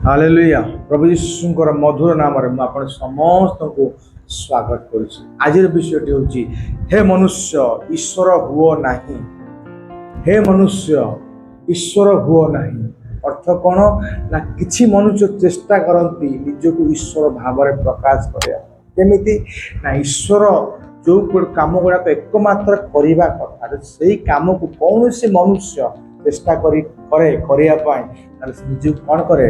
Hallelujah. प्रभु यीशुଙ୍କର मधुर नामରେ ମୁଁ ଆପଣ ସମସ୍ତଙ୍କୁ ସ୍ୱାଗତ କରୁଛି। ଆଜିର ବିଷୟଟି ହେଉଛି ହେ ମନୁଷ୍ୟ ଈଶ୍ୱର ହୁଅ ନାହିଁ। ହେ ମନୁଷ୍ୟ ଈଶ୍ୱର ହୁଅ ନାହିଁ। ଅର୍ଥ କ'ଣ ନା କିଛି ମନୁଷ୍ୟ ଚେଷ୍ଟା କରନ୍ତି ନିଜକୁ ଈଶ୍ୱର ଭାବରେ ପ୍ରକାଶ କରିବା। କେମିତି ନା ଈଶ୍ୱର ଯେଉଁ କାମ ଗୁଡ଼ାକ ଏକମାତ୍ର କରିବା କଥା ସେଇ କାମକୁ କୌଣସି ମନୁଷ୍ୟ ଚେଷ୍ଟା କରିବା ପାଇଁ ତାହେଲେ ସେ ନିଜକୁ କ'ଣ କରେ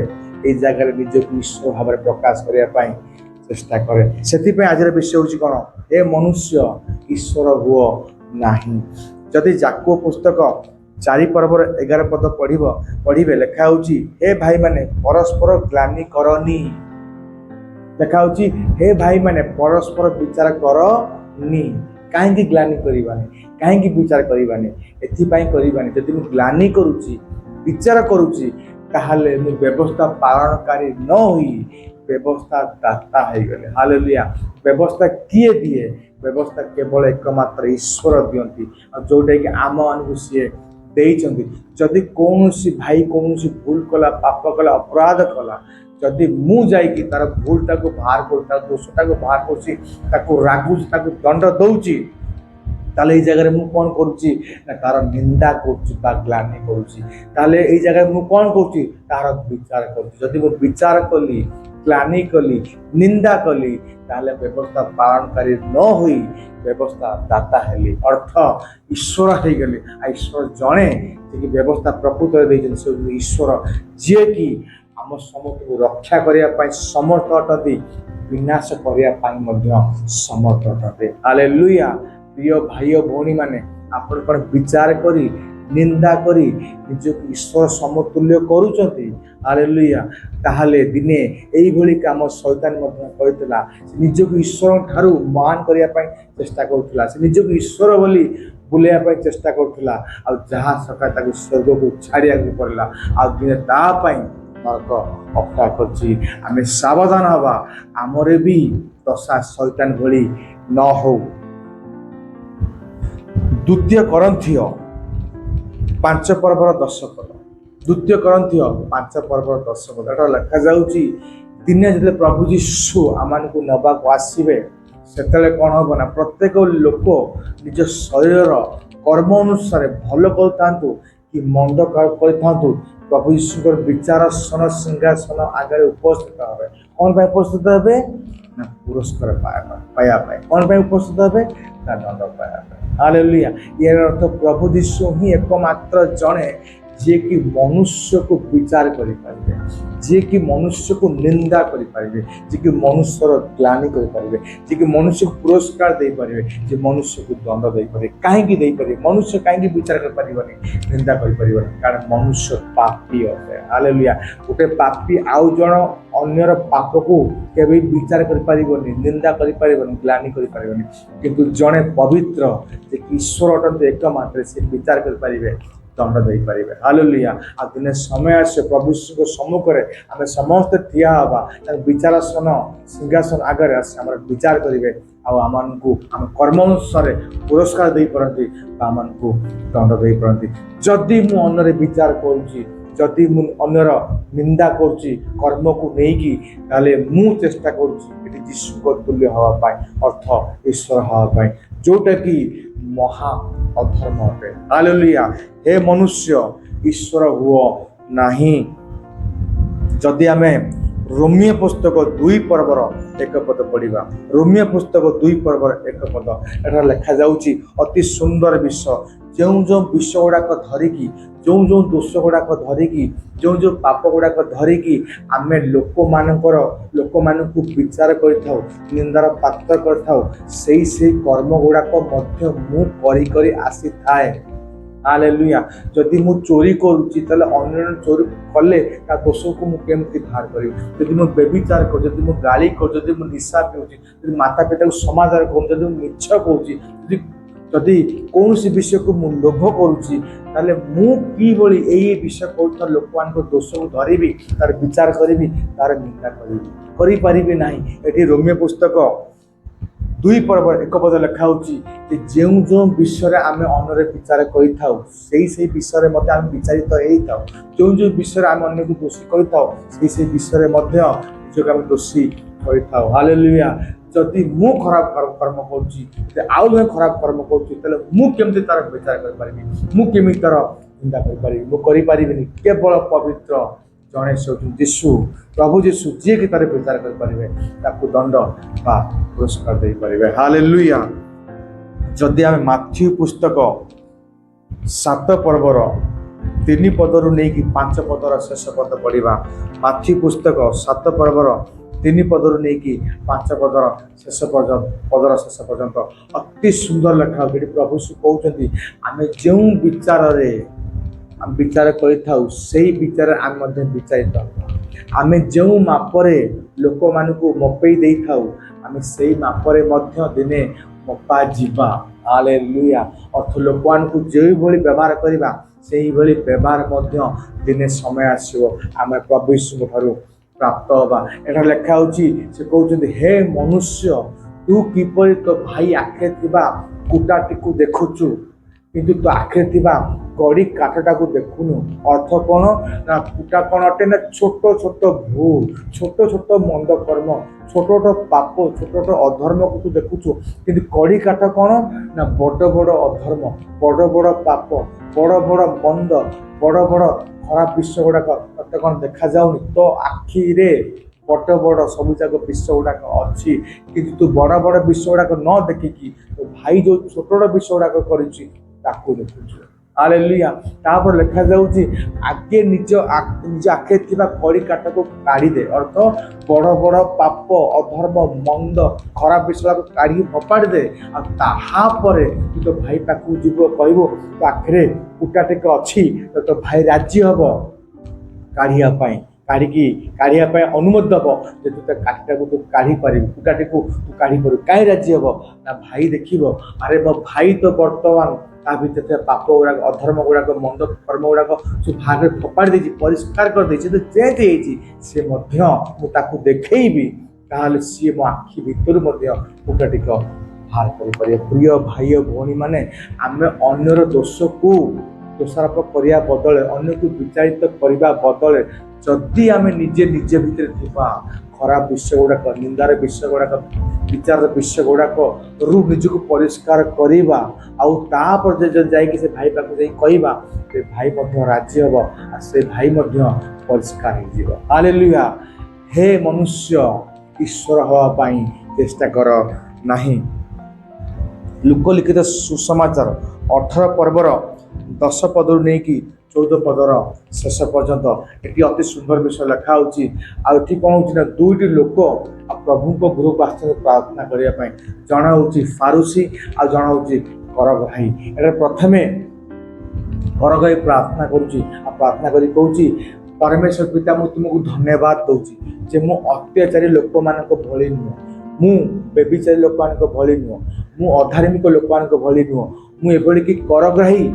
এই ଜାଗାରେ ନିଜକୁ ଈଶ୍ୱର ଭାବରେ ପ୍ରକାଶ କରିବା ପାଇଁ ଚେଷ୍ଟା କରେ। ସେଥିପାଇଁ ଆଜିର ବିଷୟ ହେଉଛି କ'ଣ ଏ ମନୁଷ୍ୟ ଈଶ୍ୱର ହୁଅ ନାହିଁ। ଯଦି ଯାକୋବ ପୁସ୍ତକ 4 ପର୍ବର 11 ପଦ ପଢ଼ିବେ ଲେଖା ହେଉଛି ହେ ଭାଇମାନେ ପରସ୍ପର ଗ୍ଲାନି କରନି। ଲେଖା ହେଉଛି ହେ ଭାଇମାନେ ପରସ୍ପର ବିଚାର କରନି। କାହିଁକି ଗ୍ଲାନି କରିବାନି? କାହିଁକି ବିଚାର କରିବାନି? ଏଥିପାଇଁ କରିବାନି ଯଦି ମୁଁ ଗ୍ଲାନି କରୁଛି ବିଚାର କରୁଛି ତାହେଲେ ମୁଁ ବ୍ୟବସ୍ଥା ପାଳନକାରୀ ନ ହୋଇ ବ୍ୟବସ୍ଥା ଦାତା ହେଇଗଲେ। ହାଲେଲୁୟା। ବ୍ୟବସ୍ଥା କିଏ ଦିଏ? ବ୍ୟବସ୍ଥା କେବଳ ଏକମାତ୍ର ଈଶ୍ୱର ଦିଅନ୍ତି, ଆଉ ଯୋଉଟାକି ଆମମାନଙ୍କୁ ସିଏ ଦେଇଛନ୍ତି। ଯଦି କୌଣସି ଭାଇ କୌଣସି ଭୁଲ କଲା, ପାପ କଲା, ଅପରାଧ କଲା, ଯଦି ମୁଁ ଯାଇକି ତାର ଭୁଲଟାକୁ ବାହାର କରୁଛି, ତାର ଦୋଷଟାକୁ ବାହାର କରୁଛି, ତାକୁ ରାଗୁଛି, ତାକୁ ଦଣ୍ଡ ଦଉଛି, ତାହେଲେ ଏଇ ଜାଗାରେ ମୁଁ କ'ଣ କରୁଛି ନା ତାର ନିନ୍ଦା କରୁଛି ବା ଗ୍ଲାନି କରୁଛି। ତାହେଲେ ଏଇ ଜାଗାରେ ମୁଁ କ'ଣ କରୁଛି? ତାହାର ବିଚାର କରୁଛି। ଯଦି ମୁଁ ବିଚାର କଲି, ଗ୍ଲାନି କଲି, ନିନ୍ଦା କଲି, ତାହେଲେ ବ୍ୟବସ୍ଥା ପାଳନକାରୀ ନ ହୋଇ ବ୍ୟବସ୍ଥା ଦାତା ହେଲି, ଅର୍ଥ ଈଶ୍ୱର ହେଇଗଲି। ଆଉ ଈଶ୍ୱର ଜଣେ ଯିଏକି ବ୍ୟବସ୍ଥା ପ୍ରକୃତରେ ଦେଇଛନ୍ତି ସେ ଈଶ୍ୱର, ଯିଏକି ଆମ ସମସ୍ତଙ୍କୁ ରକ୍ଷା କରିବା ପାଇଁ ସମର୍ଥ ଅଟନ୍ତି, ବିନାଶ କରିବା ପାଇଁ ମଧ୍ୟ ସମର୍ଥ ଅଟନ୍ତି। ହାଲେଲୁୟା। ପ୍ରିୟ ଭାଇ ଓ ଭଉଣୀ ମାନେ, ଆପଣ କ'ଣ ବିଚାର କରି ନିନ୍ଦା କରି ନିଜକୁ ଈଶ୍ୱର ସମତୁଲ୍ୟ କରୁଛନ୍ତି? ହାଲେଲୁୟା। ତାହେଲେ ଦିନେ ଏଇଭଳି କାମ ଶୈତାନ ମଧ୍ୟ କରିଥିଲା। ସେ ନିଜକୁ ଈଶ୍ୱରଙ୍କ ଠାରୁ ମହାନ କରିବା ପାଇଁ ଚେଷ୍ଟା କରୁଥିଲା। ସେ ନିଜକୁ ଈଶ୍ୱର ବୋଲି ବୁଲେଇବା ପାଇଁ ଚେଷ୍ଟା କରୁଥିଲା, ଆଉ ଯାହା ସକାଶେ ତାକୁ ସ୍ୱର୍ଗକୁ ଛାଡ଼ିବାକୁ ପଡ଼ିଲା। ଆଉ ଦିନେ ତା ପାଇଁ ନରକ ଅପେକ୍ଷା କରିଛି। ଆମେ ସାବଧାନ ହେବା, ଆମର ବି ଦଶା ଶୈତାନ ଭଳି ନ ହଉ। 2 କରନ୍ଥୀୟ 5 ପର୍ବର 10 ପଦ। 2 କରନ୍ଥୀୟ 5 ପର୍ବର 10 ପଦ ଏଟା ଲେଖାଯାଉଛି ଦିନେ ଯେତେବେଳେ ପ୍ରଭୁ ଯୀଶୁ ଆମମାନଙ୍କୁ ନେବାକୁ ଆସିବେ ସେତେବେଳେ କ'ଣ ହବ ନା ପ୍ରତ୍ୟେକ ଲୋକ ନିଜ ଶରୀରର କର୍ମ ଅନୁସାରେ ଭଲ କରୁଥାନ୍ତୁ କି ମନ୍ଦ କରିଥାନ୍ତୁ, ପ୍ରଭୁ ଯୀଶୁଙ୍କର ବିଚାରାସନ ସିଂହାସନ ଆଗରେ ଉପସ୍ଥିତ ହେବେ। କ'ଣ ପାଇଁ ଉପସ୍ଥିତ ହେବେ? ନା ପୁରସ୍କାର ପାଇବା ପାଇଁ। କ'ଣ ପାଇଁ ଉପସ୍ଥିତ ହେବେ? ନା ଦଣ୍ଡ ପାଇବା ପାଇଁ। ହାଲେଲୁୟା। ଏହାର ଅର୍ଥ ପ୍ରଭୁ ଯୀଶୁ ହିଁ ଏକମାତ୍ର ଜଣେ ଯିଏକି ମନୁଷ୍ୟକୁ ବିଚାର କରିପାରିବେ, ଯିଏକି ମନୁଷ୍ୟକୁ ନିନ୍ଦା କରିପାରିବେ, ଯିଏକି ମନୁଷ୍ୟର ଗ୍ଲାନି କରିପାରିବେ, ଯିଏକି ମନୁଷ୍ୟକୁ ପୁରସ୍କାର ଦେଇପାରିବେ, ଯେ ମନୁଷ୍ୟକୁ ଦଣ୍ଡ ଦେଇପାରିବେ। କାହିଁକି ଦେଇପାରିବେ? ମନୁଷ୍ୟ କାହିଁକି ବିଚାର କରିପାରିବନି, ନିନ୍ଦା କରିପାରିବନି? କାରଣ ମନୁଷ୍ୟ ପାପୀ ଅଟେ। ହାଲେଲୁୟା। ଗୋଟେ ପାପୀ ଆଉ ଜଣ ଅନ୍ୟର ପାପକୁ କେବେ ବିଚାର କରିପାରିବନି, ନିନ୍ଦା କରିପାରିବନି, ଗ୍ଲାନି କରିପାରିବନି। କିନ୍ତୁ ଜଣେ ପବିତ୍ର ଯେ ଈଶ୍ୱର ଅଟନ୍ତି ଏକମାତ୍ର, ସେ ବିଚାର କରିପାରିବେ, ଦଣ୍ଡ ଦେଇପାରିବେ। ହାଲେଲୁୟା। ଆଉ ଦିନେ ସମୟ ଆସିବ ପ୍ରଭୁ ଯୀଶୁଙ୍କ ସମ୍ମୁଖରେ ଆମେ ସମସ୍ତେ ଠିଆ ହେବା, ତାଙ୍କ ବିଚାରାସନ ସିଂହାସନ ଆଗରେ ଆସି ଆମର ବିଚାର କରିବେ, ଆଉ ଆମମାନଙ୍କୁ ଆମ କର୍ମ ଅନୁସାରେ ପୁରସ୍କାର ଦେଇପାରନ୍ତି ବା ଆମମାନଙ୍କୁ ଦଣ୍ଡ ଦେଇପାରନ୍ତି। ଯଦି ମୁଁ ଅନ୍ୟରେ ବିଚାର କରୁଛି, ଯଦି ମୁଁ ଅନ୍ୟର ନିନ୍ଦା କରୁଛି କର୍ମକୁ ନେଇକି, ତାହେଲେ ମୁଁ ଚେଷ୍ଟା କରୁଛି ଏଠି ଯୀଶୁଙ୍କ ତୁଲ୍ୟ ହେବା ପାଇଁ, ଅର୍ଥ ଈଶ୍ୱର ହେବା ପାଇଁ, ଯୋଉଟାକି ମହା ଅଧର୍ମ ଅଟେ। ହାଲେଲୁୟା। ହେ ମନୁଷ୍ୟ ଈଶ୍ୱର ହୁଅ ନାହିଁ। ଯଦି ଆମେ ରୋମୀୟ ପୁସ୍ତକ 2 ପର୍ବର 1 ପଦ ପଢ଼ିବା, ରୋମୀୟ ପୁସ୍ତକ 2 ପର୍ବର 1 ପଦ ଏଠାରେ ଲେଖାଯାଉଛି ଅତି ସୁନ୍ଦର ବିଷୟ। ଯେଉଁ ବିଷୟ ଗୁଡ଼ାକ ଧରିକି, ଯେଉଁ ଦୋଷ ଗୁଡ଼ାକ ଧରିକି, ଯେଉଁ ପାପ ଗୁଡ଼ାକ ଧରିକି ଆମେ ଲୋକମାନଙ୍କୁ ବିଚାର କରିଥାଉ, ନିନ୍ଦାର ପାତ୍ର କରିଥାଉ, ସେଇ କର୍ମ ଗୁଡ଼ାକ ମଧ୍ୟ ମୁଁ କରି ଆସିଥାଏ। ହାଲେଲୁୟା। ଯଦି ମୁଁ ଚୋରି କରୁଛି ତାହେଲେ ଅନ୍ୟ ଚୋରି କଲେ ତା ଦୋଷକୁ ମୁଁ କେମିତି ବାହାର କରିବି? ଯଦି ମୁଁ ବ୍ୟଭିଚାର କରୁଛି, ଯଦି ମୁଁ ଗାଳି କରୁଛି, ଯଦି ମୁଁ ନିଶା ପିଉଛି, ଯଦି ମାତା ପିତାକୁ ସମାଧାନ କରୁଛି, ଯଦି ମୁଁ ମିଛ କହୁଛି, ଯଦି କୌଣସି ବିଷୟକୁ ମୁଁ ଲୋଭ କରୁଛି, ତାହେଲେ ମୁଁ କିଭଳି ଏଇ ବିଷୟ କରୁଥିବା ଲୋକମାନଙ୍କ ଦୋଷକୁ ଧରିବି, ତାର ବିଚାର କରିବି, ତାର ନିନ୍ଦା କରିପାରିବି ନାହିଁ। ଏଠି ରୋମୀୟ ପୁସ୍ତକ 2 पर्व 1 पद लिखा जो जो विषय आम अन्य विचार करें से विषय आम विचारित हो जो जो विषय आम अन्य को दोषी करें से विषय निजक आम दोषी करें। हालेलुया। जदि मु खराब कर्म करुँच आउ जन खराब कर्म करुँच तार विचार करें मुझे तार निंदा करें केवल पवित्र जड़े जीशु प्रभु जीशु जी कि तार विचार करेंगे दंड बा पुरस्कार दे पारे। हालेलुया। जदि आम माथ्यू पुस्तक 7 पर्वर 3 पदरु नहीं 5 पदर शेष पद पढ़ा। माथ्यू पुस्तक 7 पर्वर 3 पदरु नहीं 5 पदर शेष पदर शेष पर्यंत अति सुंदर लिखा प्रभु कहते आम जो विचार करें से विचार आम विचारित आम जो मापरे लोक मान मपई दे था आम से मापरे दिने मपा जीवा। हालेलुया। अर्थ लोक मान जो भाई व्यवहार करवा से भाई व्यवहार दिने समय आसो आम प्रभु यीशु ठारू प्राप्त होगा। एटा लिखा से कहते हे मनुष्य तू किपरि तो भाई आखे थिबा कुटाटी को देखुचु किंतु तो आखे थिबा कड़ी काठटा को देखुनु। अर्थ कौन ना कुटा कौन अटे ना छोट छोट भूल छोट छोट मंद कर्म छोट छोट पाप छोट छोट अधर्म को तू देखुचु किंतु कड़ी काठ कौन ना बड़ बड़ अधर्म बड़ बड़ पाप बड़ बड़ मंद बड़ बड़ खराब विषय गुड़ाक ते कौन देखा जाऊनी तो आखि बड़ बड़ सब जाक विषय गुड़ाक अच्छी किंतु तू बड़ बड़ विषय गुड़ाक न देखिकी तो भाई जो छोट छोट विषय गुड़ाक करुच्ची ताकू देखुଛୁ। हालेलुया। तापर लिखा जाउची आगे निज आखे थिबा कड़ी काट को काढ़ी दे अर्थ बड़ बड़ पाप अधर्म मंद खराब विषय को काढ़ी फपाड़ी दे आ ताहा परे तो भाई पाकू जीव कहबो तो आखरे कुटा टेक अच्छी तो भाई राजी हबो काढ़िया पाई काढ़िया अनुमति दब जे तू काठटा को तू काढ़ी पारि कुटाटी को तू काढ़ी पार कहीं राजी हम ना भाई देख अरे मो भाई तो बर्तमान ता भर पाप गुड़ाक अधर्म गुड़ाक मंद कर्म गुड़ाक सब भाग फपाड़ी देछि परिष्कार कर देछि तो चेंज होइछि से मध्य मु ताकू देखैबी ताहले सी मो आखि भितर मध्य कुटाटी को बाहर करि पारे। प्रिय भाई भौणी माने आमे अन्यर दोष को दोषारोप करिया बदले अन्य को विचारित करने बदले जदि आम निजे निजे भितर थिबा खराब विषय गुड़ाक निंदार विषय गुड़ाक विचार विषय गुड़ाक रु निजक परिष्कार करवा आउपर जाइए से भाई पाक कहवा से भाई राजी हम से भाई परिष्कार हो। हालेलुया। हे मनुष्य ईश्वर हवाई चेष्टा कर नहीं। लोकलिखित सुसमाचार 18 पर्वर 10 पदरु नहीं 14 पदर शेष पर्यंत ये अति सुंदर विषय लिखा होती कौन हो दुईटी लोक प्रभु को गृह आस प्रार्थना करने जन हूँ फारुसी आ जन हूँ करग्राही। एटा प्रथमे करग्राही प्रार्थना करुँची प्रार्थना करी कहूँ परमेश्वर पिता मु तुमको धन्यवाद दूची जे मु अत्याचारी लोक मान भली नुह मु बेबिचारी लोक मान भली नुह मु अधार्मिक लोक मान भली नुह मु एभली कि करग्राही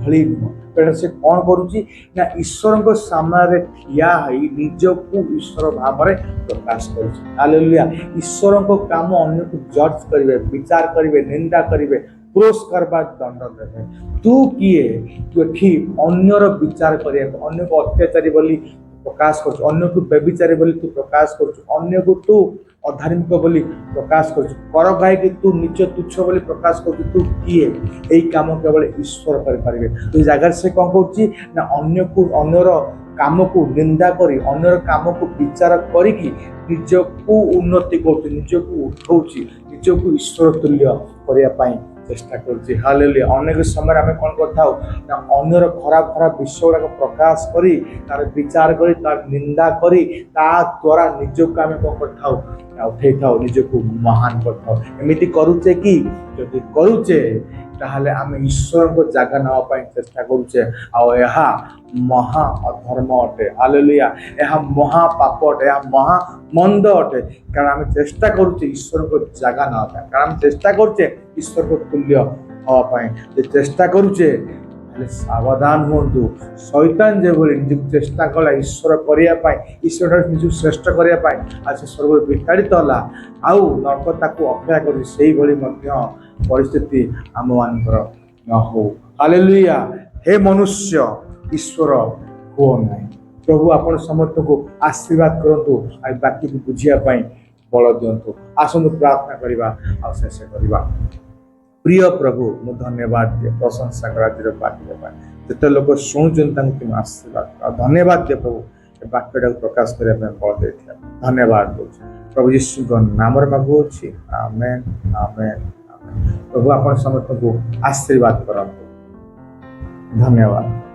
भली नुह। तेणु से कौन करुँची ना ईश्वर सामने ठिया निजक ईश्वर भाव में प्रकाश करुँची। हालेलुया। ईश्वर को काम अन्य को जज करेंगे विचार करेंगे निंदा करेंगे पुरस्कार बा दंड देवे। तू किए तू एठी अन्यर विचार करिया अन्य को अत्याचारी बोली प्रकाश कर अन्य को बेविचारी बोली तू प्रकाश कर अन्य को तू अधार्मिक बोली प्रकाश कर करग्राही कि तू नीच तुच्छ बोली प्रकाश कर तू किए यही काम केवल ईश्वर करेंगे। तो जगह से कौन करुँची ना अन्य को अन्यर काम को निंदा करी अन्यर काम को विचार करी निजक उन्नति कर निजक उठाऊँ निजक ईश्वर तुल्य करने चेष्टा करुँची। हालेलुया। अनेक समय आम कौन करता ना अन्यर खराब खराब विषय गुड़ाक प्रकाश करी तार विचार करी तार निंदा करी ता द्वारा निजक आम कौन करता उठे था निजक महान करता एमती करुचे कि जदि करुचे ताहले आम ईश्वर को जगह नापी चेष्टा करुचे आ महा अधर्म अटे। हालेलुया। यह महापाप अटे यह महामंद अटे कारण आम चेष्टा करुचे ईश्वर को जगह नापी कारण आम चेष्टा करुचे ईश्वर को तुल्य हाँपाई चेष्टा करुचे ହେଲେ ସାବଧାନ ହୁଅନ୍ତୁ। ଶୈତାନ ଯେଭଳି ନିଜକୁ ଚେଷ୍ଟା କଲା ଈଶ୍ୱର କରିବା ପାଇଁ, ଈଶ୍ୱରଠାରୁ ନିଜକୁ ଶ୍ରେଷ୍ଠ କରିବା ପାଇଁ, ଆଉ ସେ ସ୍ୱର୍ଗରୁ ବିତାଡ଼ିତ ହେଲା, ଆଉ ନରକ ତାକୁ ଅପେକ୍ଷା କରୁଛି। ସେଇଭଳି ମଧ୍ୟ ପରିସ୍ଥିତି ଆମମାନଙ୍କର ନ ହଉ। ହାଲେଲୁୟା। ହେ ମନୁଷ୍ୟ, ଈଶ୍ୱର ହୁଅ ନାହିଁ। ପ୍ରଭୁ ଆପଣ ସମସ୍ତଙ୍କୁ ଆଶୀର୍ବାଦ କରନ୍ତୁ, ଆଉ ବାକିକୁ ବୁଝିବା ପାଇଁ ବଳ ଦିଅନ୍ତୁ। ଆସନ୍ତୁ ପ୍ରାର୍ଥନା କରିବା ଆଉ ଶେଷ କରିବା। ପ୍ରିୟ ପ୍ରଭୁ, ମୁଁ ଧନ୍ୟବାଦ ଦିଏ, ପ୍ରଶଂସା କରା ଆଜିର ବାକ୍ୟ ପାଇଁ। ଯେତେ ଲୋକ ଶୁଣୁଛନ୍ତି ତାଙ୍କୁ କିନ୍ତୁ ଆଶୀର୍ବାଦ ଆଉ ଧନ୍ୟବାଦ ଦିଏ ପ୍ରଭୁ, ଏ ବାକ୍ୟଟାକୁ ପ୍ରକାଶ କରିବା ପାଇଁ ବଳ ଦେଇଥିବା ଧନ୍ୟବାଦ ଦେଉଛି। ପ୍ରଭୁ ଯୀଶୁଙ୍କ ନାମରେ ମାଗୁଅଛି, ଆମେନ୍, ଆମେନ୍, ଆମେନ୍। ପ୍ରଭୁ ଆପଣ ସମସ୍ତଙ୍କୁ ଆଶୀର୍ବାଦ କରନ୍ତୁ। ଧନ୍ୟବାଦ।